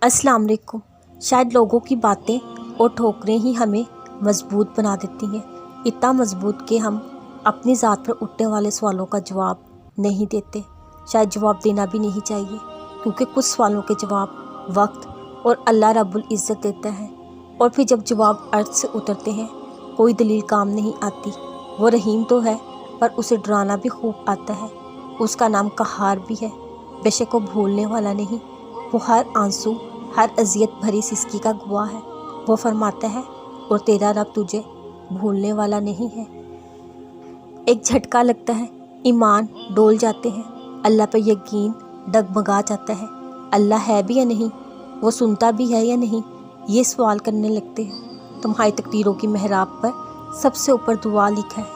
अस्सलाम वालेकुम। शायद लोगों की बातें और ठोकरें ही हमें मजबूत बना देती हैं, इतना मजबूत कि हम अपनी ज़ात पर उठने वाले सवालों का जवाब नहीं देते। शायद जवाब देना भी नहीं चाहिए, क्योंकि कुछ सवालों के जवाब वक्त और अल्लाह रब्बुल इज़्ज़त देता है। और फिर जब जवाब अर्थ से उतरते हैं, कोई दलील काम नहीं आती। वो रहीम तो है, पर उसे डराना भी खूब आता है। उसका नाम कहार भी है। बेशक वो भूलने वाला नहीं, वो हर आंसू, हर अजियत भरी सिसकी का गवाह है। वो फरमाता है, और तेरा रब तुझे भूलने वाला नहीं है। एक झटका लगता है, ईमान डोल जाते हैं, अल्लाह पर यकीन डगमगा जाता है। अल्लाह है भी या नहीं, वो सुनता भी है या नहीं, ये सवाल करने लगते हैं। तुम्हारी तकदीरों की महराब पर सबसे ऊपर दुआ लिखा है,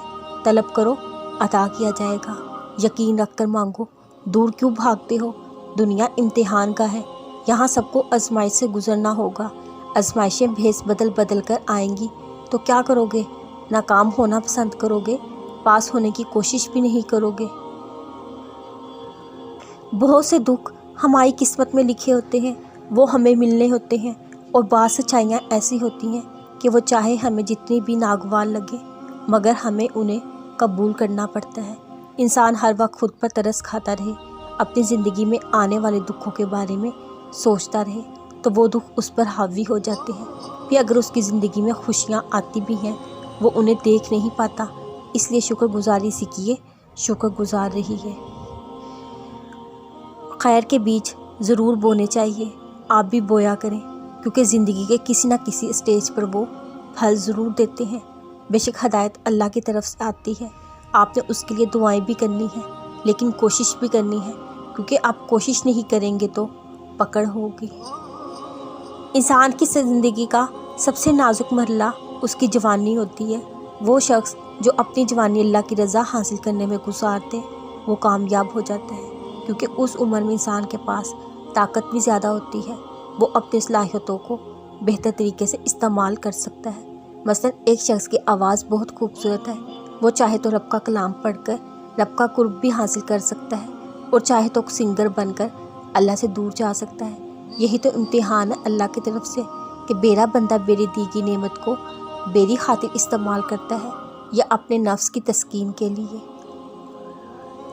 तलब करो अता किया जाएगा, यकीन रख कर मांगो, दूर क्यों भागते हो। दुनिया इम्तिहान का है, यहाँ सबको आजमाइश से गुजरना होगा। आजमाइशें भेस बदल बदल कर आएंगी तो क्या करोगे। नाकाम होना पसंद करोगे, पास होने की कोशिश भी नहीं करोगे। बहुत से दुख हमारी किस्मत में लिखे होते हैं, वो हमें मिलने होते हैं। और बात सच्चाइयाँ ऐसी होती हैं कि वो चाहे हमें जितनी भी नागवार लगे, मगर हमें उन्हें कबूल करना पड़ता है। इंसान हर वक्त खुद पर तरस खाता रहे, अपनी ज़िंदगी में आने वाले दुखों के बारे में सोचता रहे, तो वो दुख उस पर हावी हो जाते हैं। फिर अगर उसकी ज़िंदगी में खुशियाँ आती भी हैं, वो उन्हें देख नहीं पाता। इसलिए शुक्रगुजारी सीखिए, शुक्रगुजार रही है। खैर के बीज ज़रूर बोने चाहिए, आप भी बोया करें, क्योंकि ज़िंदगी के किसी न किसी स्टेज पर वो फल ज़रूर देते हैं। बेशक हदायत अल्लाह की तरफ से आती है, आपने उसके लिए दुआएं भी करनी है, लेकिन कोशिश भी करनी है, क्योंकि आप कोशिश नहीं करेंगे तो पकड़ होगी। इंसान की ज़िंदगी का सबसे नाजुक मरहला उसकी जवानी होती है। वो शख्स जो अपनी जवानी अल्लाह की रज़ा हासिल करने में गुजारते, वो कामयाब हो जाता है, क्योंकि उस उम्र में इंसान के पास ताकत भी ज़्यादा होती है। वो अपनी सलाहियतों को बेहतर तरीके से इस्तेमाल कर सकता है। मसलन एक शख्स की आवाज़ बहुत खूबसूरत है, वो चाहे तो रब का कलाम पढ़कर रब का कुर्ब भी हासिल कर सकता है, और चाहे तो सिंगर बनकर अल्लाह से दूर जा सकता है। यही तो इम्तिहान है अल्लाह की तरफ से, कि मेरा बंदा मेरी दी गई नेमत को मेरी खातिर इस्तेमाल करता है या अपने नफ्स की तस्कीन के लिए।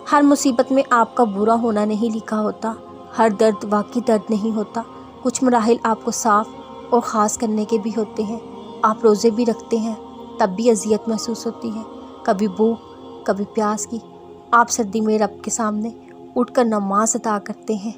हर मुसीबत में आपका बुरा होना नहीं लिखा होता, हर दर्द वाकई दर्द नहीं होता। कुछ मराहिल आपको साफ़ और ख़ास करने के भी होते हैं। आप रोज़े भी रखते हैं, तब भी अजियत महसूस होती है, कभी भूख कभी प्यास की। आप सर्दी में रब के सामने उठकर नमाज अदा करते हैं,